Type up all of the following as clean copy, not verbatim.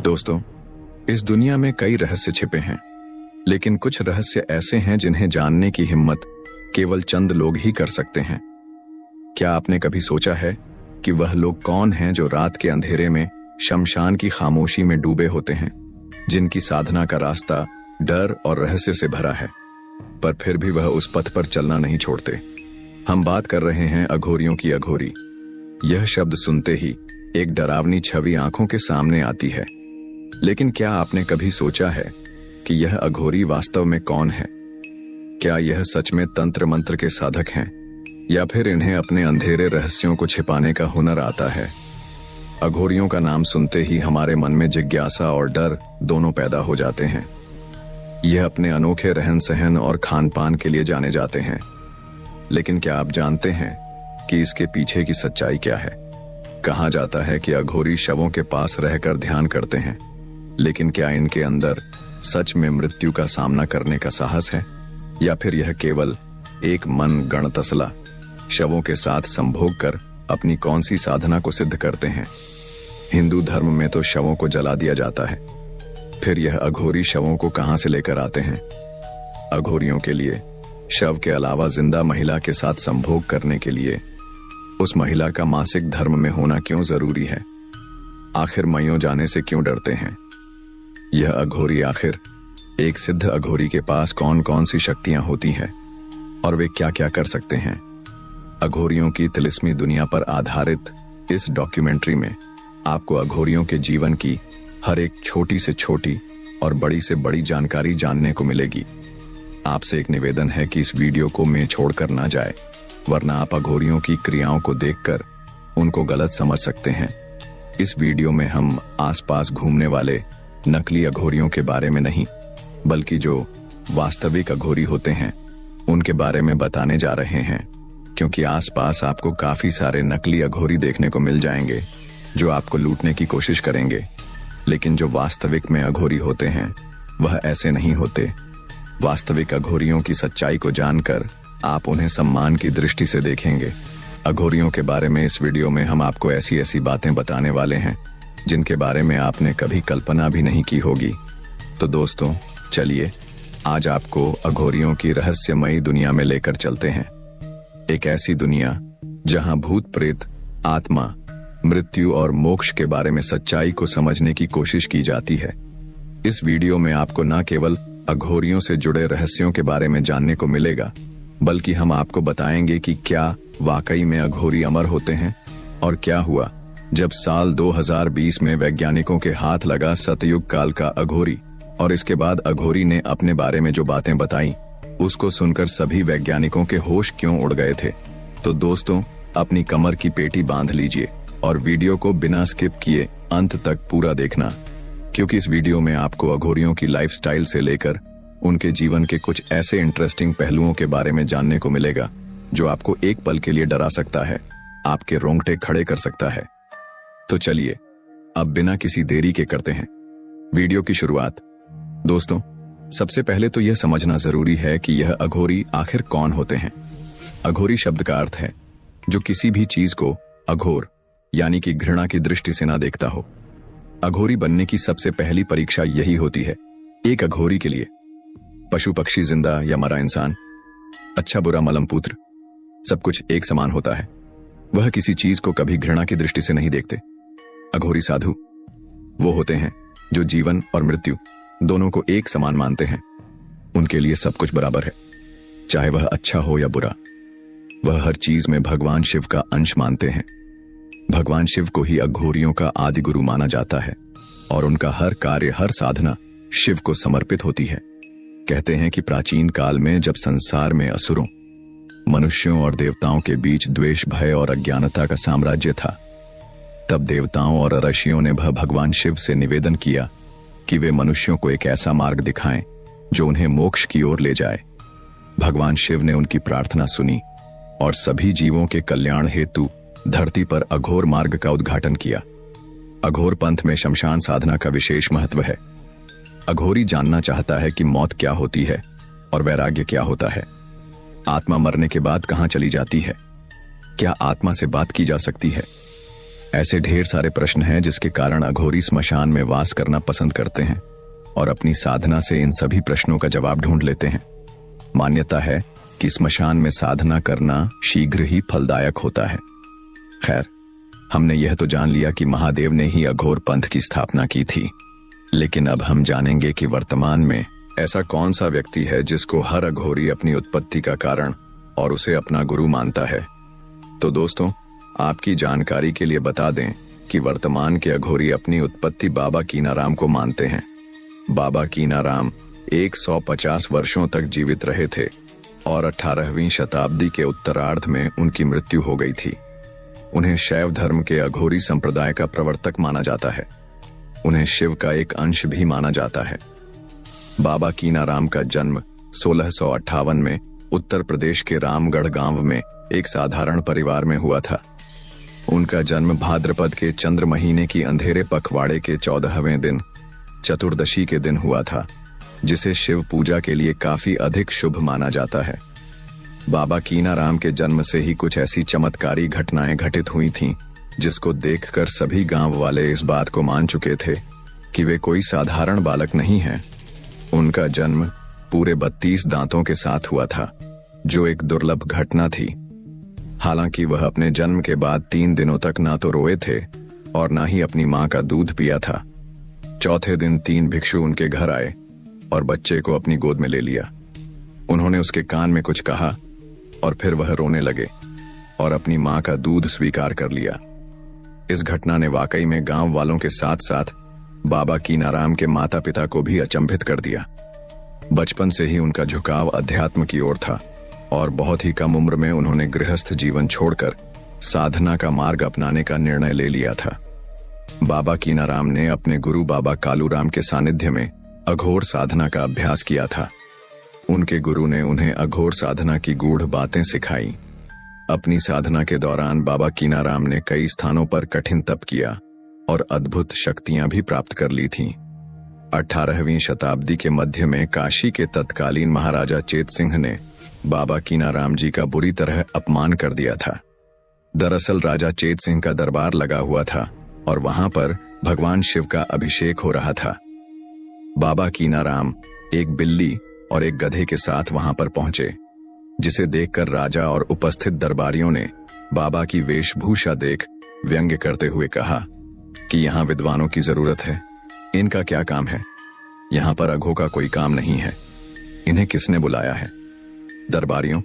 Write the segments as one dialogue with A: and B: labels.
A: दोस्तों, इस दुनिया में कई रहस्य छिपे हैं, लेकिन कुछ रहस्य ऐसे हैं जिन्हें जानने की हिम्मत केवल चंद लोग ही कर सकते हैं। क्या आपने कभी सोचा है कि वह लोग कौन हैं जो रात के अंधेरे में शमशान की खामोशी में डूबे होते हैं, जिनकी साधना का रास्ता डर और रहस्य से भरा है, पर फिर भी वह उस पथ पर चलना नहीं छोड़ते। हम बात कर रहे हैं अघोरियों की। अघोरी, यह शब्द सुनते ही एक डरावनी छवि आंखों के सामने आती है, लेकिन क्या आपने कभी सोचा है कि यह अघोरी वास्तव में कौन है? क्या यह सच में तंत्र मंत्र के साधक हैं, या फिर इन्हें अपने अंधेरे रहस्यों को छिपाने का हुनर आता है? अघोरियों का नाम सुनते ही हमारे मन में जिज्ञासा और डर दोनों पैदा हो जाते हैं। यह अपने अनोखे रहन सहन और खान पान के लिए जाने जाते हैं, लेकिन क्या आप जानते हैं कि इसके पीछे की सच्चाई क्या है? कहा जाता है कि अघोरी शवों के पास रहकर ध्यान करते हैं, लेकिन क्या इनके अंदर सच में मृत्यु का सामना करने का साहस है, या फिर यह केवल एक मन गण तसला शवों के साथ संभोग कर अपनी कौन सी साधना को सिद्ध करते हैं? हिंदू धर्म में तो शवों को जला दिया जाता है, फिर यह अघोरी शवों को कहां से लेकर आते हैं? अघोरियों के लिए शव के अलावा जिंदा महिला के साथ संभोग करने के लिए उस महिला का मासिक धर्म में होना क्यों जरूरी है? आखिर मइयों जाने से क्यों डरते हैं? यह अघोरी, आखिर एक सिद्ध अघोरी के पास कौन कौन सी शक्तियां होती हैं और वे क्या क्या कर सकते हैं? अघोरियों की तिलिस्मी दुनिया पर आधारित इस डॉक्यूमेंट्री में आपको अघोरियों के जीवन की हर एक छोटी से छोटी और बड़ी से बड़ी जानकारी जानने को मिलेगी। आपसे एक निवेदन है कि इस वीडियो को मैं छोड़कर ना जाए, वरना आप अघोरियों की क्रियाओं को देखकर उनको गलत समझ सकते हैं। इस वीडियो में हम आसपास घूमने वाले नकली अघोरियों के बारे में नहीं, बल्कि जो वास्तविक अघोरी होते हैं उनके बारे में बताने जा रहे हैं, क्योंकि आसपास आपको काफी सारे नकली अघोरी देखने को मिल जाएंगे जो आपको लूटने की कोशिश करेंगे, लेकिन जो वास्तविक में अघोरी होते हैं वह ऐसे नहीं होते। वास्तविक अघोरियों की सच्चाई को जानकर आप उन्हें सम्मान की दृष्टि से देखेंगे। अघोरियों के बारे में इस वीडियो में हम आपको ऐसी ऐसी बातें बताने वाले हैं जिनके बारे में आपने कभी कल्पना भी नहीं की होगी। तो दोस्तों, चलिए आज आपको अघोरियों की रहस्यमयी दुनिया में लेकर चलते हैं। एक ऐसी दुनिया जहां भूत प्रेत, आत्मा, मृत्यु और मोक्ष के बारे में सच्चाई को समझने की कोशिश की जाती है। इस वीडियो में आपको न केवल अघोरियों से जुड़े रहस्यों के बारे में जानने को मिलेगा, बल्कि हम आपको बताएंगे कि क्या वाकई में अघोरी अमर होते हैं, और क्या हुआ जब साल 2020 में वैज्ञानिकों के हाथ लगा सतयुग काल का अघोरी, और इसके बाद अघोरी ने अपने बारे में जो बातें बताई उसको सुनकर सभी वैज्ञानिकों के होश क्यों उड़ गए थे। तो दोस्तों, अपनी कमर की पेटी बांध लीजिए और वीडियो को बिना स्किप किए अंत तक पूरा देखना, क्योंकि इस वीडियो में आपको अघोरियों की लाइफस्टाइल से लेकर उनके जीवन के कुछ ऐसे इंटरेस्टिंग पहलुओं के बारे में जानने को मिलेगा जो आपको एक पल के लिए डरा सकता है, आपके रोंगटे खड़े कर सकता है। तो चलिए अब बिना किसी देरी के करते हैं वीडियो की शुरुआत। दोस्तों, सबसे पहले तो यह समझना जरूरी है कि यह अघोरी आखिर कौन होते हैं। अघोरी शब्द का अर्थ है जो किसी भी चीज को अघोर यानी कि घृणा की दृष्टि से ना देखता हो। अघोरी बनने की सबसे पहली परीक्षा यही होती है। एक अघोरी के लिए पशु पक्षी, जिंदा या मरा इंसान, अच्छा बुरा मलम पुत्र, सब कुछ एक समान होता है। वह किसी चीज को कभी घृणा की दृष्टि से नहीं देखते। अघोरी साधु वो होते हैं जो जीवन और मृत्यु दोनों को एक समान मानते हैं। उनके लिए सब कुछ बराबर है, चाहे वह अच्छा हो या बुरा। वह हर चीज में भगवान शिव का अंश मानते हैं। भगवान शिव को ही अघोरियों का आदि गुरु माना जाता है, और उनका हर कार्य, हर साधना शिव को समर्पित होती है। कहते हैं कि प्राचीन काल में जब संसार में असुरों, मनुष्यों और देवताओं के बीच द्वेष, भय और अज्ञानता का साम्राज्य था, तब देवताओं और ऋषियों ने भगवान शिव से निवेदन किया कि वे मनुष्यों को एक ऐसा मार्ग दिखाएं जो उन्हें मोक्ष की ओर ले जाए। भगवान शिव ने उनकी प्रार्थना सुनी और सभी जीवों के कल्याण हेतु धरती पर अघोर मार्ग का उद्घाटन किया। अघोर पंथ में शमशान साधना का विशेष महत्व है। अघोरी जानना चाहता है कि मौत क्या होती है और वैराग्य क्या होता है। आत्मा मरने के बाद कहां चली जाती है? क्या आत्मा से बात की जा सकती है? ऐसे ढेर सारे प्रश्न हैं जिसके कारण अघोरी स्मशान में वास करना पसंद करते हैं और अपनी साधना से इन सभी प्रश्नों का जवाब ढूंढ लेते हैं। मान्यता है कि स्मशान में साधना करना शीघ्र ही फलदायक होता है। खैर, हमने यह तो जान लिया कि महादेव ने ही अघोर पंथ की स्थापना की थी, लेकिन अब हम जानेंगे कि वर्तमान में ऐसा कौन सा व्यक्ति है जिसको हर अघोरी अपनी उत्पत्ति का कारण और उसे अपना गुरु मानता है। तो दोस्तों, आपकी जानकारी के लिए बता दें कि वर्तमान के अघोरी अपनी उत्पत्ति बाबा कीनाराम को मानते हैं। बाबा कीनाराम 150 वर्षों तक जीवित रहे थे और 18वीं शताब्दी के उत्तरार्ध में उनकी मृत्यु हो गई थी। उन्हें शैव धर्म के अघोरी संप्रदाय का प्रवर्तक माना जाता है। उन्हें शिव का एक अंश भी माना जाता है। बाबा कीनाराम का जन्म 1658 में उत्तर प्रदेश के रामगढ़ गांव में एक साधारण परिवार में हुआ था। उनका जन्म भाद्रपद के चंद्र महीने की अंधेरे पखवाड़े के 14वें दिन चतुर्दशी के दिन हुआ था, जिसे शिव पूजा के लिए काफी अधिक शुभ माना जाता है। बाबा कीनाराम के जन्म से ही कुछ ऐसी चमत्कारी घटनाएं घटित हुई थीं, जिसको देखकर सभी गांव वाले इस बात को मान चुके थे कि वे कोई साधारण बालक नहीं हैं। उनका जन्म पूरे 32 दांतों के साथ हुआ था, जो एक दुर्लभ घटना थी। हालांकि वह अपने जन्म के बाद 3 दिनों तक ना तो रोए थे और ना ही अपनी मां का दूध पिया था। चौथे दिन 3 भिक्षु उनके घर आए और बच्चे को अपनी गोद में ले लिया। उन्होंने उसके कान में कुछ कहा और फिर वह रोने लगे और अपनी मां का दूध स्वीकार कर लिया। इस घटना ने वाकई में गांव वालों के साथ साथ बाबा कीनाराम के माता पिता को भी अचंभित कर दिया। बचपन से ही उनका झुकाव अध्यात्म की ओर था और बहुत ही कम उम्र में उन्होंने गृहस्थ जीवन छोड़कर साधना का मार्ग अपनाने का निर्णय ले लिया था। बाबा कीनाराम ने अपने गुरु बाबा कालूराम के सानिध्य में अघोर साधना का अभ्यास किया था। उनके गुरु ने उन्हें अघोर साधना की गूढ़ बातें सिखाई। अपनी साधना के दौरान बाबा कीनाराम ने कई स्थानों पर कठिन तप किया और अद्भुत शक्तियां भी प्राप्त कर ली थीं। 18वीं शताब्दी के मध्य में काशी के तत्कालीन महाराजा चेत सिंह ने बाबा कीनाराम जी का बुरी तरह अपमान कर दिया था। दरअसल राजा चेत सिंह का दरबार लगा हुआ था और वहां पर भगवान शिव का अभिषेक हो रहा था। बाबा कीनाराम एक बिल्ली और एक गधे के साथ वहां पर पहुंचे, जिसे देखकर राजा और उपस्थित दरबारियों ने बाबा की वेशभूषा देख व्यंग्य करते हुए कहा कि यहाँ विद्वानों की जरूरत है, इनका क्या काम है? यहाँ पर अघों का कोई काम नहीं है, इन्हें किसने बुलाया है? दरबारियों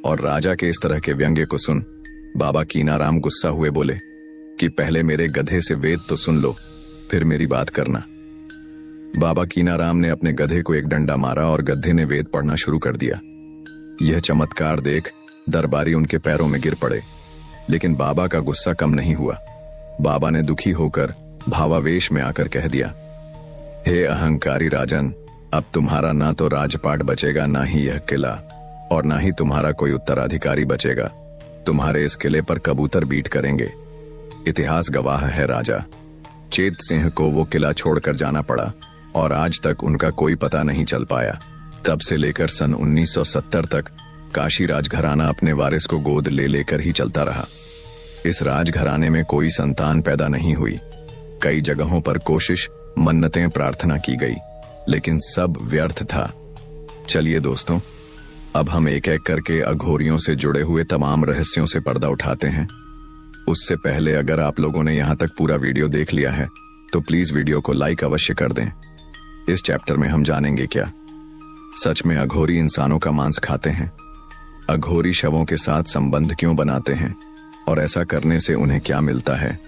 A: और राजा के इस तरह के व्यंग्य को सुन बाबा कीनाराम गुस्सा हुए बोले कि पहले मेरे गधे से वेद तो सुन लो, फिर मेरी बात करना। बाबा कीनाराम ने अपने गधे को एक डंडा मारा और गधे ने वेद पढ़ना शुरू कर दिया। यह चमत्कार देख दरबारी उनके पैरों में गिर पड़े, लेकिन बाबा का गुस्सा कम नहीं हुआ। बाबा ने दुखी होकर भावावेश में आकर कह दिया, हे अहंकारी राजन, अब तुम्हारा ना तो राजपाट बचेगा, ना ही यह किला, और ना ही तुम्हारा कोई उत्तराधिकारी बचेगा। तुम्हारे इस किले पर कबूतर बीट करेंगे। इतिहास गवाह है राजा, चेत सिंह को वो किला छोड़कर जाना पड़ा और आज तक उनका कोई पता नहीं चल पाया। तब से लेकर सन 1970 तक काशी राजघराना अपने वारिस को गोद ले लेकर ही चलता रहा। इस राजघराने में कोई संतान पैदा नहीं हुई। कई जगहों पर कोशिश, मन्नतें, प्रार्थना की गई, लेकिन सब व्यर्थ था। चलिए दोस्तों, अब हम एक एक करके अघोरियों से जुड़े हुए तमाम रहस्यों से पर्दा उठाते हैं। उससे पहले अगर आप लोगों ने यहाँ तक पूरा वीडियो देख लिया है तो प्लीज वीडियो को लाइक अवश्य कर दें। इस चैप्टर में हम जानेंगे क्या सच में अघोरी इंसानों का मांस खाते हैं, अघोरी शवों के साथ संबंध क्यों बनाते हैं और ऐसा करने से उन्हें क्या मिलता है,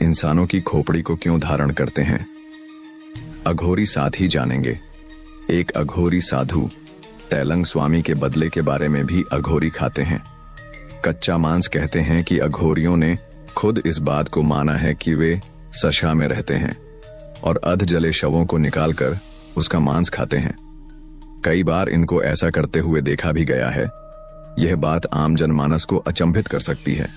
A: इंसानों की खोपड़ी को क्यों धारण करते हैं। अघोरी साथ ही जानेंगे। एक अघोरी साधु तैलंग स्वामी के बदले के बारे में भी अघोरी खाते हैं। कच्चा मांस कहते हैं कि अघोरियों ने खुद इस बात को माना है कि वे सशा में रहते हैं और अध जले शवों को निकालकर उसका मांस खाते हैं। कई बार इनको ऐसा करते हुए देखा भी गया है। यह बात आम जनमानस को अचंभित कर सकती है,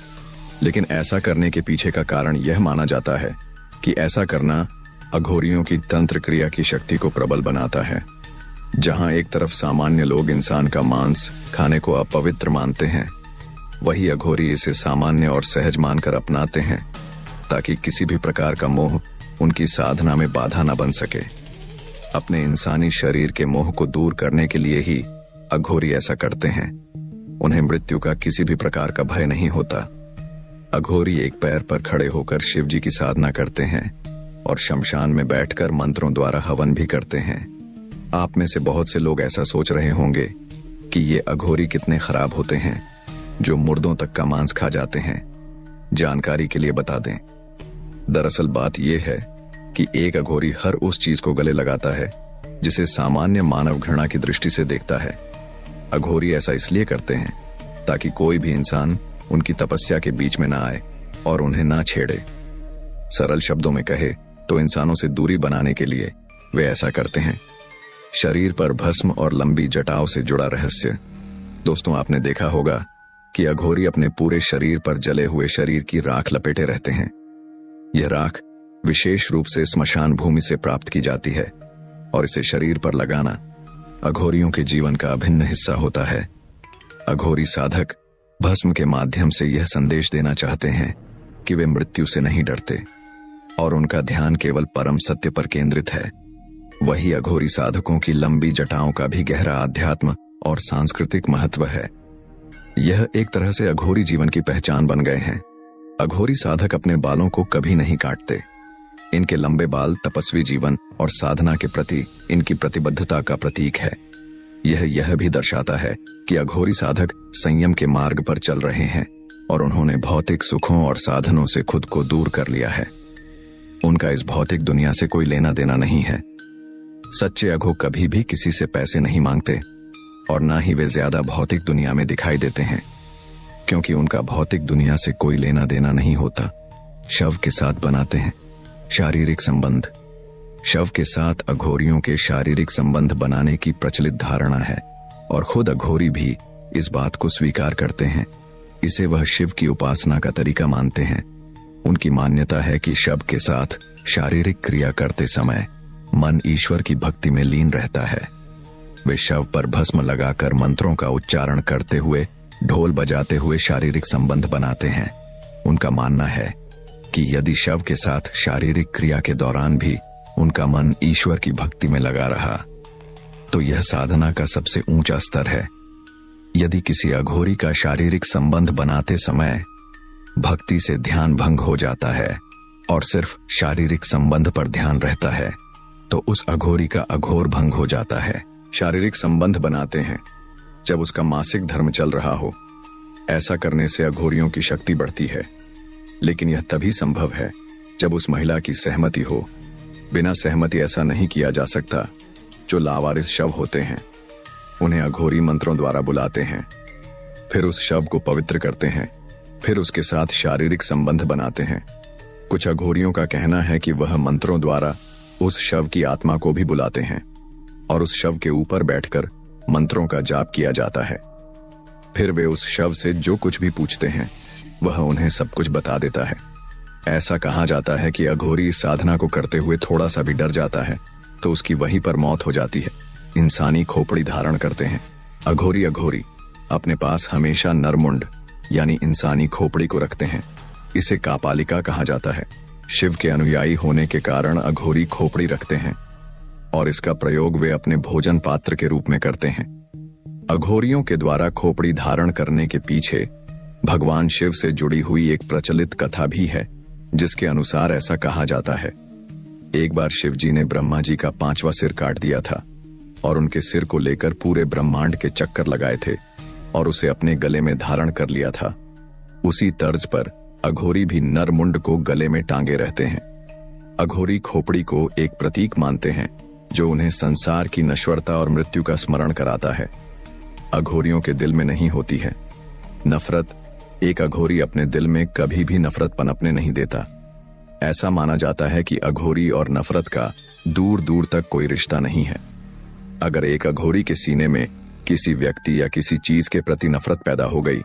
A: लेकिन ऐसा करने के पीछे का कारण यह माना जाता है कि ऐसा करना अघोरियों की तंत्र क्रिया की शक्ति को प्रबल बनाता है। जहां एक तरफ सामान्य लोग इंसान का मांस खाने को अपवित्र मानते हैं, वही अघोरी इसे सामान्य और सहज मानकर अपनाते हैं। ताकि किसी भी प्रकार का मोह उनकी साधना में बाधा न बन सके। अपने इंसानी शरीर के मोह को दूर करने के लिए ही अघोरी ऐसा करते हैं। उन्हें मृत्यु का किसी भी प्रकार का भय नहीं होता। अघोरी एक पैर पर खड़े होकर शिव जी की साधना करते हैं और शमशान में बैठकर मंत्रों द्वारा हवन भी करते हैं। आप में से बहुत से लोग ऐसा सोच रहे होंगे कि ये अघोरी कितने खराब होते हैं जो मुर्दों तक का मांस खा जाते हैं। जानकारी के लिए बता दें, दरअसल बात यह है कि एक अघोरी हर उस चीज को गले लगाता है जिसे सामान्य मानव घृणा की दृष्टि से देखता है। अघोरी ऐसा इसलिए करते हैं ताकि कोई भी इंसान उनकी तपस्या के बीच में ना आए और उन्हें ना छेड़े। सरल शब्दों में कहे तो इंसानों से दूरी बनाने के लिए वे ऐसा करते हैं। शरीर पर भस्म और लंबी जटाओं से जुड़ा रहस्य। दोस्तों, आपने देखा होगा कि अघोरी अपने पूरे शरीर पर जले हुए शरीर की राख लपेटे रहते हैं। यह राख विशेष रूप से स्मशान भूमि से प्राप्त की जाती है और इसे शरीर पर लगाना अघोरियों के जीवन का अभिन्न हिस्सा होता है। अघोरी साधक भस्म के माध्यम से यह संदेश देना चाहते हैं कि वे मृत्यु से नहीं डरते और उनका ध्यान केवल परम सत्य पर केंद्रित है। वही अघोरी साधकों की लंबी जटाओं का भी गहरा आध्यात्म और सांस्कृतिक महत्व है। यह एक तरह से अघोरी जीवन की पहचान बन गए हैं। अघोरी साधक अपने बालों को कभी नहीं काटते। इनके लंबे बाल तपस्वी जीवन और साधना के प्रति इनकी प्रतिबद्धता का प्रतीक है। यह भी दर्शाता है कि अघोरी साधक संयम के मार्ग पर चल रहे हैं और उन्होंने भौतिक सुखों और साधनों से खुद को दूर कर लिया है। उनका इस भौतिक दुनिया से कोई लेना देना नहीं है। सच्चे अघो कभी भी किसी से पैसे नहीं मांगते और ना ही वे ज्यादा भौतिक दुनिया में दिखाई देते हैं, क्योंकि उनका भौतिक दुनिया से कोई लेना देना नहीं होता। शव के साथ बनाते हैं शारीरिक संबंध। शव के साथ अघोरियों के शारीरिक संबंध बनाने की प्रचलित धारणा है और खुद अघोरी भी इस बात को स्वीकार करते हैं। इसे वह शिव की उपासना का तरीका मानते हैं। उनकी मान्यता है कि शव के साथ शारीरिक क्रिया करते समय मन ईश्वर की भक्ति में लीन रहता है। वे शव पर भस्म लगाकर मंत्रों का उच्चारण करते हुए, ढोल बजाते हुए शारीरिक संबंध बनाते हैं। उनका मानना है कि यदि शव के साथ शारीरिक क्रिया के दौरान भी उनका मन ईश्वर की भक्ति में लगा रहा तो यह साधना का सबसे ऊंचा स्तर है। यदि किसी अघोरी का शारीरिक संबंध बनाते समय भक्ति से ध्यान भंग हो जाता है और सिर्फ शारीरिक संबंध पर ध्यान रहता है तो उस अघोरी का अघोर भंग हो जाता है। शारीरिक संबंध बनाते हैं जब उसका मासिक धर्म चल रहा हो। ऐसा करने से अघोरियों की शक्ति बढ़ती है, लेकिन यह तभी संभव है जब उस महिला की सहमति हो। बिना सहमति ऐसा नहीं किया जा सकता। जो लावारिस शव होते हैं उन्हें अघोरी मंत्रों द्वारा बुलाते हैं, फिर उस शव को पवित्र करते हैं, फिर उसके साथ शारीरिक संबंध बनाते हैं। कुछ अघोरियों का कहना है कि वह मंत्रों द्वारा उस शव की आत्मा को भी बुलाते हैं और उस शव के ऊपर बैठकर मंत्रों का जाप किया जाता है। फिर वे उस शव से जो कुछ भी पूछते हैं वह उन्हें सब कुछ बता देता है। ऐसा कहा जाता है कि अघोरी इस साधना को करते हुए थोड़ा सा भी डर जाता है तो उसकी वहीं पर मौत हो जाती है। इंसानी खोपड़ी धारण करते हैं। अघोरी अपने पास हमेशा नरमुंड यानी इंसानी खोपड़ी को रखते हैं। इसे कापालिका कहा जाता है। शिव के अनुयायी होने के कारण अघोरी खोपड़ी रखते हैं और इसका प्रयोग वे अपने भोजन पात्र के रूप में करते हैं। अघोरियों के द्वारा खोपड़ी धारण करने के पीछे भगवान शिव से जुड़ी हुई एक प्रचलित कथा भी है, जिसके अनुसार ऐसा कहा जाता है। एक बार शिव जी ने ब्रह्मा जी का 5वां सिर काट दिया था और उनके सिर को लेकर पूरे ब्रह्मांड के चक्कर लगाए थे और उसे अपने गले में धारण कर लिया था। उसी तर्ज पर अघोरी भी नरमुंड को गले में टांगे रहते हैं। अघोरी खोपड़ी को एक प्रतीक मानते हैं जो उन्हें संसार की नश्वरता और मृत्यु का स्मरण कराता है। अघोरियों के दिल में नहीं होती है नफरत। एक अघोरी अपने दिल में कभी भी नफरत पनपने नहीं देता। ऐसा माना जाता है कि अघोरी और नफरत का दूर दूर तक कोई रिश्ता नहीं है। अगर एक अघोरी के सीने में किसी व्यक्ति या किसी चीज के प्रति नफरत पैदा हो गई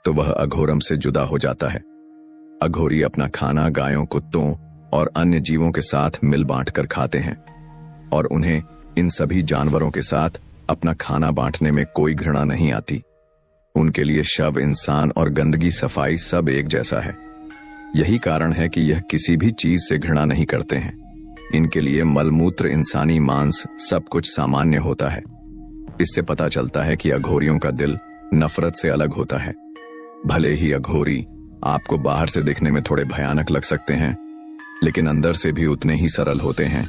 A: तो वह अघोरम से जुदा हो जाता है। अघोरी अपना खाना गायों, कुत्तों और अन्य जीवों के साथ मिल बांट कर खाते हैं और उन्हें इन सभी जानवरों के साथ अपना खाना बांटने में कोई घृणा नहीं आती। उनके लिए शव, इंसान और गंदगी, सफाई सब एक जैसा है। यही कारण है कि यह किसी भी चीज से घृणा नहीं करते हैं। इनके लिए मलमूत्र, इंसानी मांस सब कुछ सामान्य होता है। इससे पता चलता है कि अघोरियों का दिल नफरत से अलग होता है। भले ही अघोरी आपको बाहर से दिखने में थोड़े भयानक लग सकते हैं, लेकिन अंदर से भी उतने ही सरल होते हैं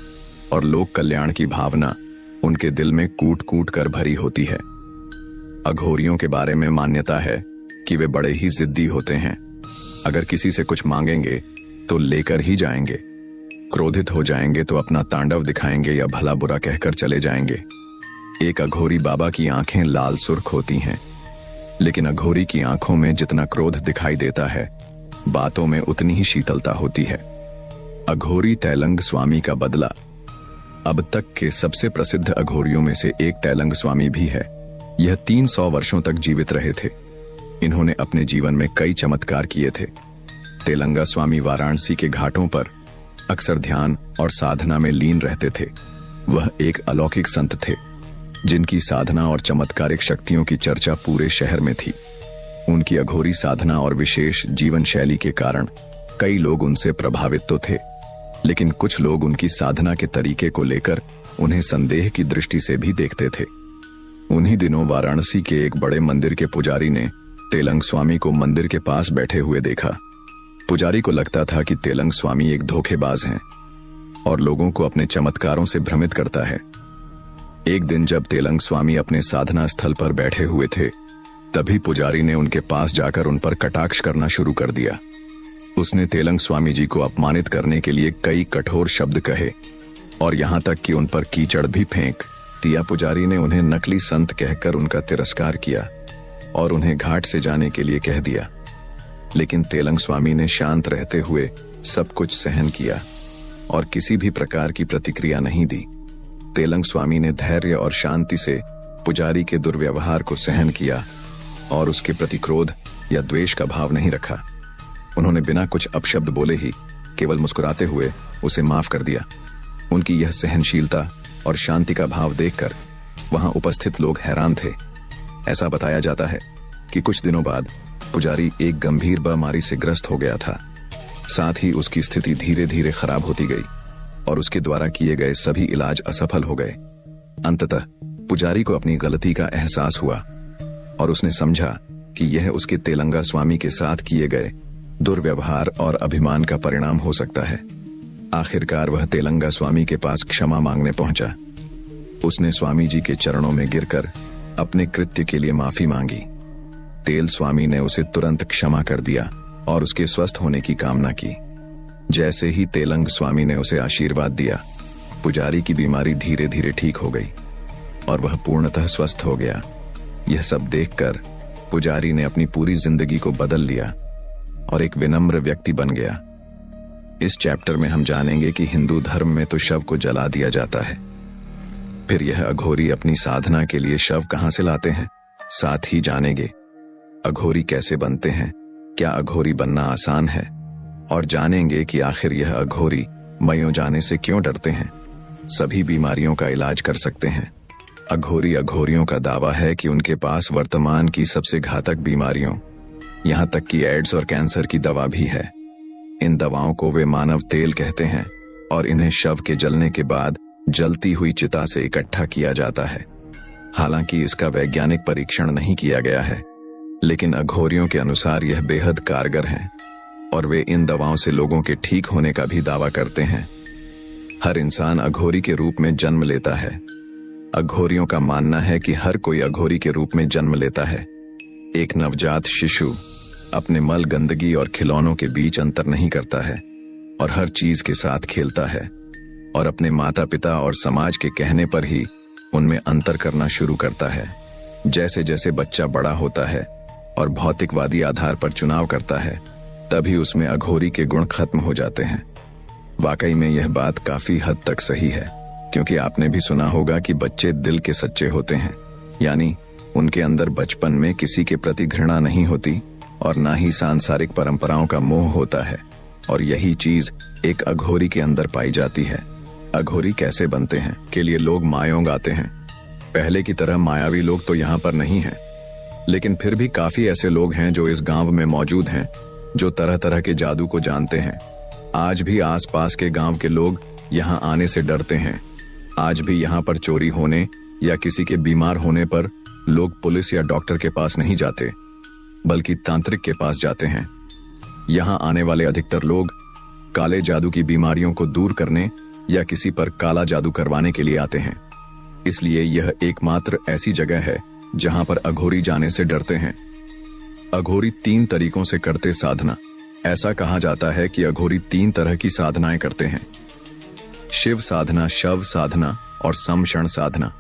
A: और लोक कल्याण की भावना उनके दिल में कूट कूट कर भरी होती है। अघोरियों के बारे में मान्यता है कि वे बड़े ही जिद्दी होते हैं। अगर किसी से कुछ मांगेंगे तो लेकर ही जाएंगे। क्रोधित हो जाएंगे तो अपना तांडव दिखाएंगे या भला बुरा कहकर चले जाएंगे। एक अघोरी बाबा की आंखें लाल सुर्ख होती हैं, लेकिन अघोरी की आंखों में जितना क्रोध दिखाई देता है, बातों में उतनी ही शीतलता होती है। अघोरी तैलंग स्वामी का बदला। अब तक के सबसे प्रसिद्ध अघोरियों में से एक तैलंग स्वामी भी है। यह 300 वर्षों तक जीवित रहे थे। इन्होंने अपने जीवन में कई चमत्कार किए थे। तेलंगा स्वामी वाराणसी के घाटों पर अक्सर ध्यान और साधना में लीन रहते थे। वह एक अलौकिक संत थे जिनकी साधना और चमत्कारिक शक्तियों की चर्चा पूरे शहर में थी। उनकी अघोरी साधना और विशेष जीवन शैली के कारण कई लोग उनसे प्रभावित तो थे, लेकिन कुछ लोग उनकी साधना के तरीके को लेकर उन्हें संदेह की दृष्टि से भी देखते थे। उन्हीं दिनों वाराणसी के एक बड़े मंदिर के पुजारी ने तेलंग स्वामी को मंदिर के पास बैठे हुए देखा। पुजारी को लगता था कि तेलंग स्वामी एक धोखेबाज हैं और लोगों को अपने चमत्कारों से भ्रमित करता है। एक दिन जब तेलंग स्वामी अपने साधना स्थल पर बैठे हुए थे, तभी पुजारी ने उनके पास जाकर उन पर कटाक्ष करना शुरू कर दिया। उसने तेलंग स्वामी जी को अपमानित करने के लिए कई कठोर शब्द कहे और यहां तक कि उन पर कीचड़ भी फेंक दिया। पुजारी ने उन्हें नकली संत कहकर उनका तिरस्कार किया और उन्हें घाट से जाने के लिए कह दिया, लेकिन तेलंग स्वामी ने शांत रहते हुए सब कुछ सहन किया और किसी भी प्रकार की प्रतिक्रिया नहीं दी। तेलंग स्वामी ने धैर्य और शांति से पुजारी के दुर्व्यवहार को सहन किया और उसके प्रति क्रोध या द्वेष का भाव नहीं रखा। उन्होंने बिना कुछ अपशब्द बोले ही केवल मुस्कुराते हुए उसे माफ कर दिया। उनकी यह सहनशीलता और शांति का भाव देखकर वहां उपस्थित लोग हैरान थे। ऐसा बताया जाता है कि कुछ दिनों बाद पुजारी एक गंभीर बीमारी से ग्रस्त हो गया था। साथ ही उसकी स्थिति धीरे धीरे खराब होती गई और उसके द्वारा किए गए सभी इलाज असफल हो गए। अंततः पुजारी को अपनी गलती का एहसास हुआ और उसने समझा कि यह उसके तेलंगा स्वामी के साथ किए गए दुर्व्यवहार और अभिमान का परिणाम हो सकता है। आखिरकार वह तेलंगा स्वामी के पास क्षमा मांगने पहुंचा। उसने स्वामी जी के चरणों में गिरकर अपने कृत्य के लिए माफी मांगी। तेल स्वामी ने उसे तुरंत क्षमा कर दिया और उसके स्वस्थ होने की कामना की। जैसे ही तेलंग स्वामी ने उसे आशीर्वाद दिया, पुजारी की बीमारी धीरे धीरे ठीक हो गई और वह पूर्णतः स्वस्थ हो गया। यह सब देखकर पुजारी ने अपनी पूरी जिंदगी को बदल लिया और एक विनम्र व्यक्ति बन गया। इस चैप्टर में हम जानेंगे कि हिंदू धर्म में तो शव को जला दिया जाता है, फिर यह अघोरी अपनी साधना के लिए शव कहां से लाते हैं। साथ ही जानेंगे अघोरी कैसे बनते हैं, क्या अघोरी बनना आसान है, और जानेंगे कि आखिर यह अघोरी मयों जाने से क्यों डरते हैं। सभी बीमारियों का इलाज कर सकते हैं। अघोरियों का दावा है कि उनके पास वर्तमान की सबसे घातक बीमारियों, यहां तक कि एड्स और कैंसर की दवा भी है। इन दवाओं को वे मानव तेल कहते हैं और इन्हें शव के जलने के बाद जलती हुई चिता से इकट्ठा किया जाता है। हालांकि इसका वैज्ञानिक परीक्षण नहीं किया गया है, लेकिन अघोरियों के अनुसार यह बेहद कारगर है और वे इन दवाओं से लोगों के ठीक होने का भी दावा करते हैं। हर इंसान अघोरी के रूप में जन्म लेता है। अघोरियों का मानना है कि हर कोई अघोरी के रूप में जन्म लेता है। एक नवजात शिशु अपने मल, गंदगी और खिलौनों के बीच अंतर नहीं करता है और हर चीज के साथ खेलता है और अपने माता पिता और समाज के कहने पर ही उनमें अंतर करना शुरू करता है। जैसे जैसे बच्चा बड़ा होता है और भौतिकवादी आधार पर चुनाव करता है, तभी उसमें अघोरी के गुण खत्म हो जाते हैं। वाकई में यह बात काफी हद तक सही है, क्योंकि आपने भी सुना होगा कि बच्चे दिल के सच्चे होते हैं, यानी उनके अंदर बचपन में किसी के प्रति घृणा नहीं होती और ना ही सांसारिक परंपराओं का मोह होता है, और यही चीज एक अघोरी के अंदर पाई जाती है। अघोरी कैसे बनते हैं के लिए लोग मायों गाते हैं। पहले की तरह मायावी लोग तो यहाँ पर नहीं हैं, लेकिन फिर भी काफी ऐसे लोग हैं जो इस गांव में मौजूद हैं जो तरह तरह के जादू को जानते हैं। आज भी आसपास के गांव के लोग यहाँ आने से डरते हैं। आज भी यहाँ पर चोरी होने या किसी के बीमार होने पर लोग पुलिस या डॉक्टर के पास नहीं जाते, बल्कि तांत्रिक के पास जाते हैं। यहाँ आने वाले अधिकतर लोग काले जादू की बीमारियों को दूर करने या किसी पर काला जादू करवाने के लिए आते हैं। इसलिए यह एकमात्र ऐसी जगह है जहां पर अघोरी जाने से डरते हैं। अघोरी 3 तरीकों से करते साधना। ऐसा कहा जाता है कि अघोरी 3 तरह की साधनाएं करते हैं: शिव साधना, शव साधना और समशण साधना।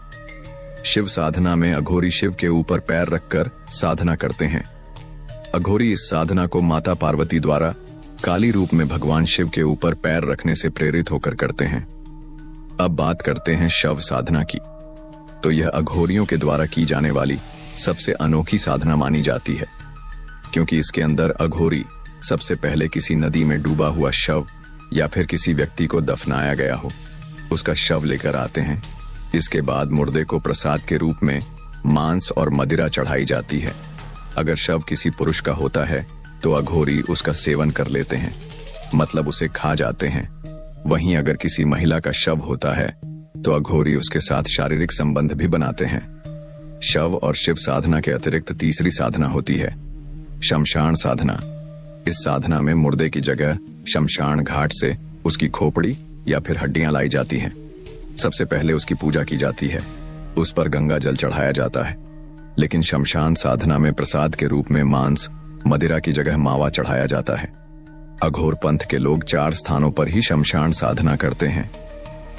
A: शिव साधना में अघोरी शिव के ऊपर पैर रखकर साधना करते हैं। अघोरी इस साधना को माता पार्वती द्वारा काली रूप में भगवान शिव के ऊपर पैर रखने से प्रेरित होकर करते हैं। अब बात करते हैं शव साधना की। तो यह अघोरियों के द्वारा की जाने वाली सबसे अनोखी साधना मानी जाती है, क्योंकि इसके अंदर अघोरी सबसे पहले किसी नदी में डूबा हुआ शव या फिर किसी व्यक्ति को दफनाया गया हो, उसका शव लेकर आते हैं। इसके बाद मुर्दे को प्रसाद के रूप में मांस और मदिरा चढ़ाई जाती है। अगर शव किसी पुरुष का होता है तो अघोरी उसका सेवन कर लेते हैं, मतलब उसे खा जाते हैं। वहीं अगर किसी महिला का शव होता है तो अघोरी उसके साथ शारीरिक संबंध भी बनाते हैं। शव और शिव साधना के अतिरिक्त तीसरी साधना होती है शमशान साधना। इस साधना में मुर्दे की जगह शमशान घाट से उसकी खोपड़ी या फिर हड्डियां लाई जाती हैं। सबसे पहले उसकी पूजा की जाती है, उस पर गंगा जल चढ़ाया जाता है। लेकिन शमशान साधना में प्रसाद के रूप में मांस, मदिरा की जगह मावा चढ़ाया जाता है। अघोर पंथ के लोग 4 स्थानों पर ही शमशान साधना करते हैं।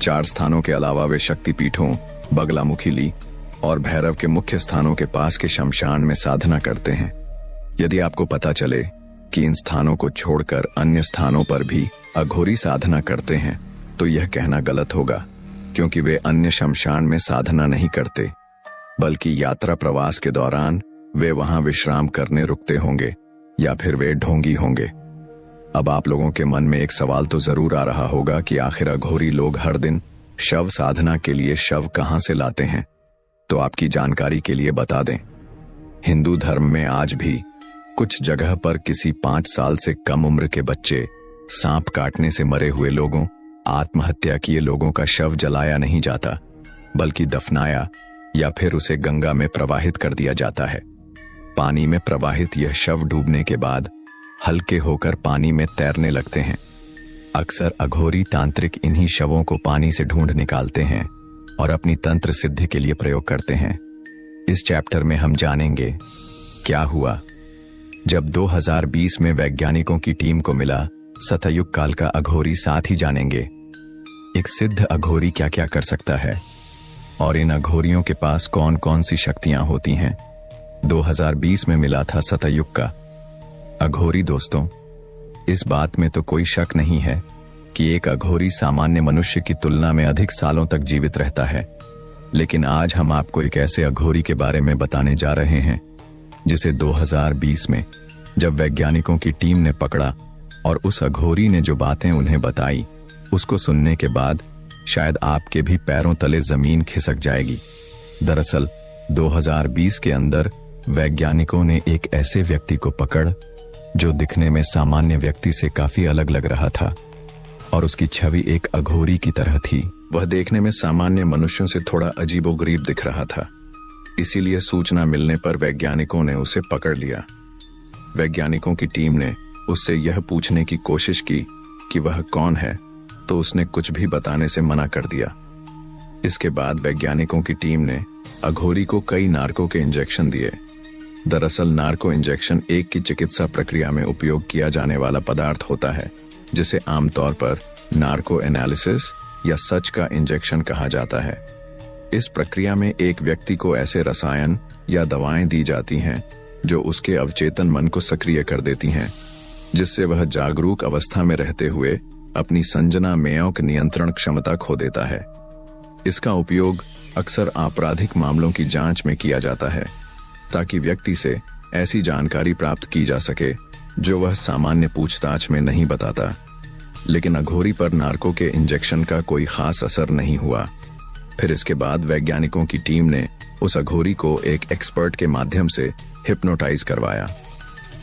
A: 4 स्थानों के अलावा वे शक्तिपीठों, बगलामुखी और भैरव के मुख्य स्थानों के पास के शमशान में साधना करते हैं। यदि आपको पता चले कि इन स्थानों को छोड़कर अन्य स्थानों पर भी अघोरी साधना करते हैं तो यह कहना गलत होगा, क्योंकि वे अन्य शमशान में साधना नहीं करते, बल्कि यात्रा प्रवास के दौरान वे वहां विश्राम करने रुकते होंगे या फिर वे ढोंगी होंगे। अब आप लोगों के मन में एक सवाल तो जरूर आ रहा होगा कि आखिर अघोरी लोग हर दिन शव साधना के लिए शव कहां से लाते हैं। तो आपकी जानकारी के लिए बता दें, हिंदू धर्म में आज भी कुछ जगह पर किसी 5 साल से कम उम्र के बच्चे, सांप काटने से मरे हुए लोगों, आत्महत्या किए लोगों का शव जलाया नहीं जाता, बल्कि दफनाया या फिर उसे गंगा में प्रवाहित कर दिया जाता है। पानी में प्रवाहित यह शव डूबने के बाद हल्के होकर पानी में तैरने लगते हैं। अक्सर अघोरी तांत्रिक इन्हीं शवों को पानी से ढूंढ निकालते हैं और अपनी तंत्र सिद्धि के लिए प्रयोग करते हैं। इस चैप्टर में हम जानेंगे क्या हुआ जब 2020 में वैज्ञानिकों की टीम को मिला सतयुग काल का अघोरी। साथ ही जानेंगे एक सिद्ध अघोरी क्या क्या कर सकता है और इन अघोरियों के पास कौन कौन सी शक्तियां होती हैं। 2020 में मिला था सतयुग का अघोरी। दोस्तों, इस बात में तो कोई शक नहीं है कि एक अघोरी सामान्य मनुष्य की तुलना में अधिक सालों तक जीवित रहता है। लेकिन आज हम आपको एक ऐसे अघोरी के बारे में बताने जा रहे हैं जिसे 2020 में जब वैज्ञानिकों की टीम ने पकड़ा और उस अघोरी ने जो बातें उन्हें बताई, उसको सुनने के बाद शायद आपके भी पैरों तले जमीन खिसक जाएगी। दरअसल 2020 के अंदर वैज्ञानिकों ने एक ऐसे व्यक्ति को पकड़ जो दिखने में सामान्य व्यक्ति से काफी अलग लग रहा था और उसकी छवि एक अघोरी की तरह थी। वह देखने में सामान्य मनुष्यों से थोड़ा अजीबोगरीब दिख रहा था। इसीलिए सूचना मिलने पर वैज्ञानिकों ने उसे पकड़ लिया। वैज्ञानिकों की टीम ने उससे यह पूछने की कोशिश की कि वह कौन है, तो उसने कुछ भी बताने से मना कर दिया। इसके बाद वैज्ञानिकों की टीम ने अघोरी को कई नार्को के इंजेक्शन दिए। दरअसल नार्को इंजेक्शन एक की चिकित्सा प्रक्रिया में उपयोग किया जाने वाला पदार्थ होता है, जिसे आमतौर पर नार्को एनालिसिस या सच का इंजेक्शन कहा जाता है। इस प्रक्रिया में एक व्यक्ति को ऐसे रसायन या दवाएं दी जाती हैं जो उसके अवचेतन मन को सक्रिय कर देती हैं, जिससे वह जागरूक अवस्था में रहते हुए अपनी संज्ञामेयों की नियंत्रण क्षमता खो देता है। इसका उपयोग अक्सर आपराधिक मामलों की जांच में किया जाता है, ताकि व्यक्ति से ऐसी जानकारी प्राप्त की जा सके जो वह सामान्य पूछताछ में नहीं बताता। लेकिन अघोरी पर नार्को के इंजेक्शन का कोई खास असर नहीं हुआ। फिर इसके बाद वैज्ञानिकों की टीम ने उस अघोरी को एक एक्सपर्ट के माध्यम से हिप्नोटाइज करवाया।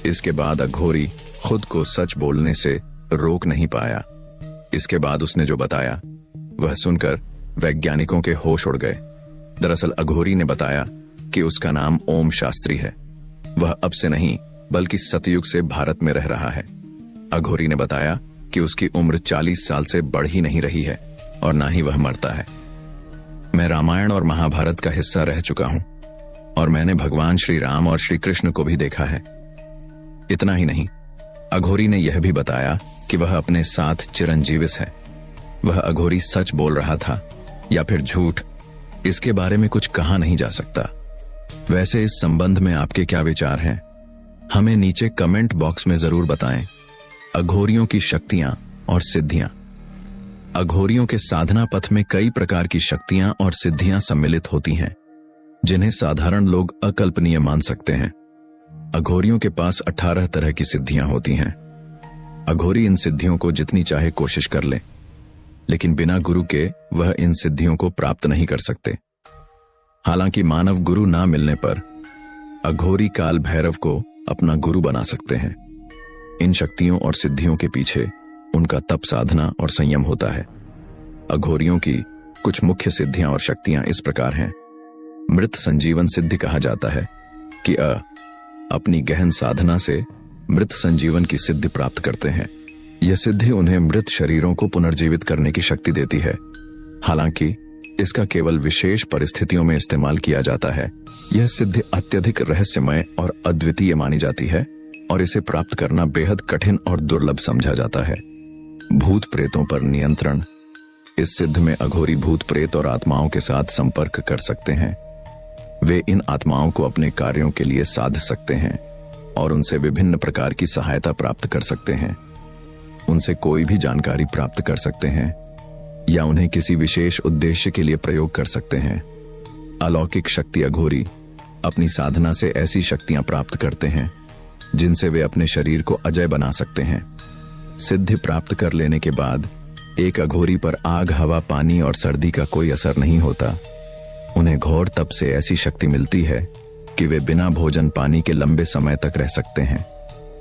A: इसके बाद अघोरी खुद को सच बोलने से रोक नहीं पाया। इसके बाद उसने जो बताया वह सुनकर वैज्ञानिकों के होश उड़ गए। दरअसल अघोरी ने बताया कि उसका नाम ओम शास्त्री है। वह अब से नहीं बल्कि सतयुग से भारत में रह रहा है। अघोरी ने बताया कि उसकी उम्र 40 साल से बढ़ ही नहीं रही है और ना ही वह मरता है। मैं रामायण और महाभारत का हिस्सा रह चुका हूं और मैंने भगवान श्री राम और श्री कृष्ण को भी देखा है। इतना ही नहीं, अघोरी ने यह भी बताया कि वह अपने साथ चिरंजीविस है। वह अघोरी सच बोल रहा था या फिर झूठ, इसके बारे में कुछ कहा नहीं जा सकता। वैसे इस संबंध में आपके क्या विचार हैं? हमें नीचे कमेंट बॉक्स में जरूर बताएं। अघोरियों की शक्तियां और सिद्धियां। अघोरियों के साधना पथ में कई प्रकार की शक्तियां और सिद्धियां सम्मिलित होती हैं, जिन्हें साधारण लोग अकल्पनीय मान सकते हैं। अघोरियों के पास 18 तरह की सिद्धियां होती हैं। अघोरी इन सिद्धियों को जितनी चाहे कोशिश कर ले, लेकिन बिना गुरु के वह इन सिद्धियों को प्राप्त नहीं कर सकते। हालांकि मानव गुरु ना मिलने पर अघोरी काल भैरव को अपना गुरु बना सकते हैं। इन शक्तियों और सिद्धियों के पीछे उनका तप साधना और संयम होता है। अघोरियों की कुछ मुख्य सिद्धियां और शक्तियां इस प्रकार हैं। मृत संजीवन सिद्धि कहा जाता है कि अपनी गहन साधना से मृत संजीवन की सिद्धि प्राप्त करते हैं। यह सिद्धि उन्हें मृत शरीरों को पुनर्जीवित करने की शक्ति देती है। हालांकि इसका केवल विशेष परिस्थितियों में इस्तेमाल किया जाता है। यह सिद्धि अत्यधिक रहस्यमय और अद्वितीय मानी जाती है और इसे प्राप्त करना बेहद कठिन और दुर्लभ समझा जाता है। भूत प्रेतों पर नियंत्रण। इस सिद्धि में अघोरी भूत प्रेत और आत्माओं के साथ संपर्क कर सकते हैं। वे इन आत्माओं को अपने कार्यों के लिए साध सकते हैं और उनसे विभिन्न प्रकार की सहायता प्राप्त कर सकते हैं। उनसे कोई भी जानकारी प्राप्त कर सकते हैं या उन्हें किसी विशेष उद्देश्य के लिए प्रयोग कर सकते हैं। अलौकिक शक्ति। अघोरी अपनी साधना से ऐसी शक्तियां प्राप्त करते हैं जिनसे वे अपने शरीर को अजय बना सकते हैं। सिद्धि प्राप्त कर लेने के बाद एक अघोरी पर आग, हवा, पानी और सर्दी का कोई असर नहीं होता। उन्हें घोर तप से ऐसी शक्ति मिलती है कि वे बिना भोजन पानी के लंबे समय तक रह सकते हैं।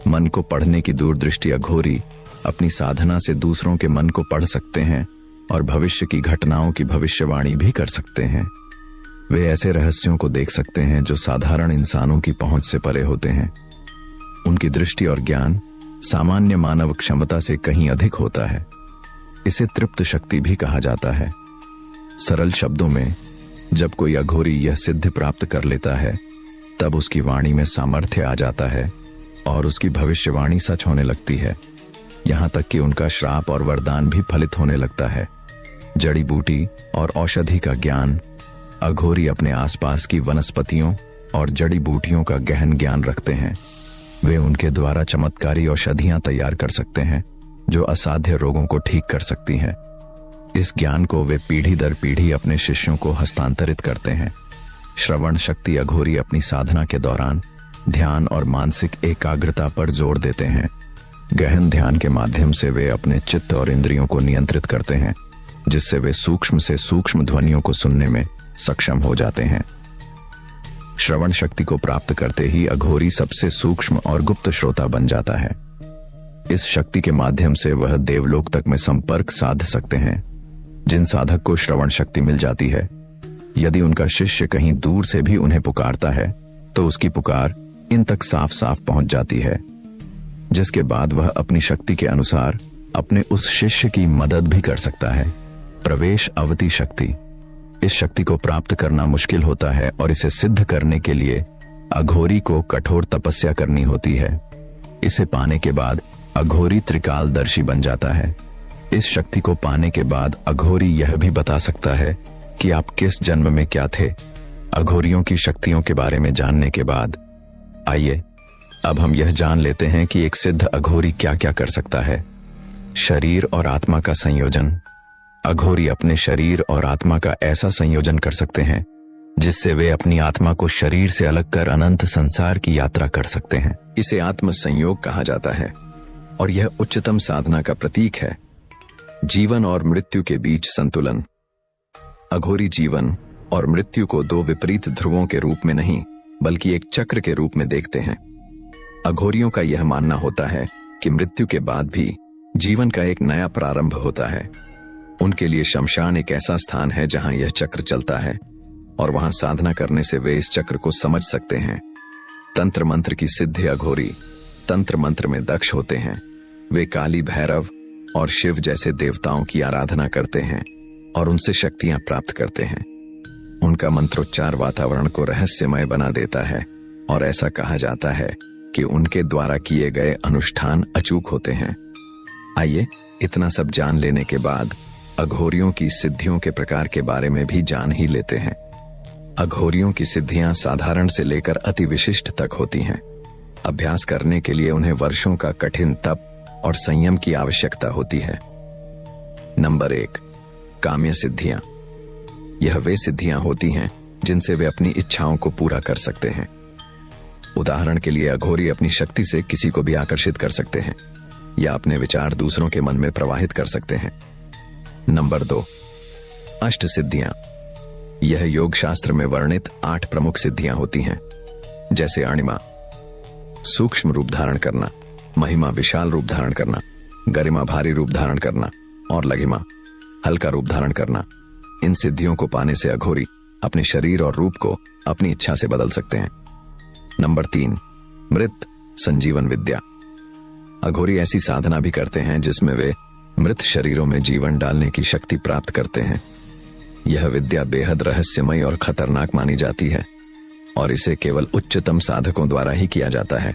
A: मन को पढ़ने की दूरदृष्टि। अघोरी अपनी साधना से दूसरों के मन को पढ़ सकते हैं और भविष्य की घटनाओं की भविष्यवाणी भी कर सकते हैं। वे ऐसे रहस्यों को देख सकते हैं जो साधारण इंसानों की पहुंच से परे होते हैं। उनकी दृष्टि और ज्ञान सामान्य मानव क्षमता से कहीं अधिक होता है। इसे तृप्त शक्ति भी कहा जाता है। सरल शब्दों में, जब कोई अघोरी यह सिद्धि प्राप्त कर लेता है तब उसकी वाणी में सामर्थ्य आ जाता है और उसकी भविष्यवाणी सच होने लगती है। यहां तक कि उनका श्राप और वरदान भी फलित होने लगता है। जड़ी बूटी और औषधि का ज्ञान। अघोरी अपने आसपास की वनस्पतियों और जड़ी बूटियों का गहन ज्ञान रखते हैं। वे उनके द्वारा चमत्कारी औषधियां तैयार कर सकते हैं जो असाध्य रोगों को ठीक कर सकती हैं। इस ज्ञान को वे पीढ़ी दर पीढ़ी अपने शिष्यों को हस्तांतरित करते हैं। श्रवण शक्ति। अघोरी अपनी साधना के दौरान ध्यान और मानसिक एकाग्रता पर जोर देते हैं। गहन ध्यान के माध्यम से वे अपने चित्त और इंद्रियों को नियंत्रित करते हैं, जिससे वे सूक्ष्म से सूक्ष्म ध्वनियों को सुनने में सक्षम हो जाते हैं। श्रवण शक्ति को प्राप्त करते ही अघोरी सबसे सूक्ष्म और गुप्त श्रोता बन जाता है। इस शक्ति के माध्यम से वह देवलोक तक में संपर्क साध सकते हैं। जिन साधक को श्रवण शक्ति मिल जाती है, यदि उनका शिष्य कहीं दूर से भी उन्हें पुकारता है तो उसकी पुकार इन तक साफ साफ पहुंच जाती है, जिसके बाद वह अपनी शक्ति के अनुसार अपने उस शिष्य की मदद भी कर सकता है। प्रवेश अवति शक्ति। इस शक्ति को प्राप्त करना मुश्किल होता है और इसे सिद्ध करने के लिए अघोरी को कठोर तपस्या करनी होती है। इसे पाने के बाद अघोरी त्रिकालदर्शी बन जाता है। इस शक्ति को पाने के बाद अघोरी यह भी बता सकता है कि आप किस जन्म में क्या थे। अघोरियों की शक्तियों के बारे में जानने के बाद आइए अब हम यह जान लेते हैं कि एक सिद्ध अघोरी क्या क्या कर सकता है। शरीर और आत्मा का संयोजन। अघोरी अपने शरीर और आत्मा का ऐसा संयोजन कर सकते हैं जिससे वे अपनी आत्मा को शरीर से अलग कर अनंत संसार की यात्रा कर सकते हैं। इसे आत्म संयोग कहा जाता है और यह उच्चतम साधना का प्रतीक है। जीवन और मृत्यु के बीच संतुलन। अघोरी जीवन और मृत्यु को दो विपरीत ध्रुवों के रूप में नहीं बल्कि एक चक्र के रूप में देखते हैं। अघोरियों का यह मानना होता है कि मृत्यु के बाद भी जीवन का एक नया प्रारंभ होता है। उनके लिए शमशान एक ऐसा स्थान है जहां यह चक्र चलता है और वहां साधना करने से वे इस चक्र को समझ सकते हैं। तंत्र मंत्र की सिद्धि अघोरी तंत्र मंत्र में दक्ष होते हैं। वे काली, भैरव और शिव जैसे देवताओं की आराधना करते हैं और उनसे शक्तियां प्राप्त करते हैं। उनका मंत्रोच्चार वातावरण को रहस्यमय बना देता है और ऐसा कहा जाता है कि उनके द्वारा किए गए अनुष्ठान अचूक होते हैं। आइए इतना सब जान लेने के बाद अघोरियों की सिद्धियों के प्रकार के बारे में भी जान ही लेते हैं। अघोरियों की सिद्धियां साधारण से लेकर अति विशिष्ट तक होती हैं। अभ्यास करने के लिए उन्हें वर्षों का कठिन तप और संयम की आवश्यकता होती है। नंबर 1, काम्य सिद्धियां। यह वे सिद्धियां होती हैं जिनसे वे अपनी इच्छाओं को पूरा कर सकते हैं। उदाहरण के लिए अघोरी अपनी शक्ति से किसी को भी आकर्षित कर सकते हैं या अपने विचार दूसरों के मन में प्रवाहित कर सकते हैं। नंबर 2, अष्ट सिद्धियां। यह योग शास्त्र में वर्णित 8 प्रमुख सिद्धियां होती हैं, जैसे अणिमा सूक्ष्म रूप धारण करना, महिमा विशाल रूप धारण करना, गरिमा भारी रूप धारण करना और लघिमा हल्का रूप धारण करना। इन सिद्धियों को पाने से अघोरी अपने शरीर और रूप को अपनी इच्छा से बदल सकते हैं। नंबर 3, मृत संजीवन विद्या। अघोरी ऐसी साधना भी करते हैं जिसमें वे मृत शरीरों में जीवन डालने की शक्ति प्राप्त करते हैं। यह विद्या बेहद रहस्यमय और खतरनाक मानी जाती है और इसे केवल उच्चतम साधकों द्वारा ही किया जाता है।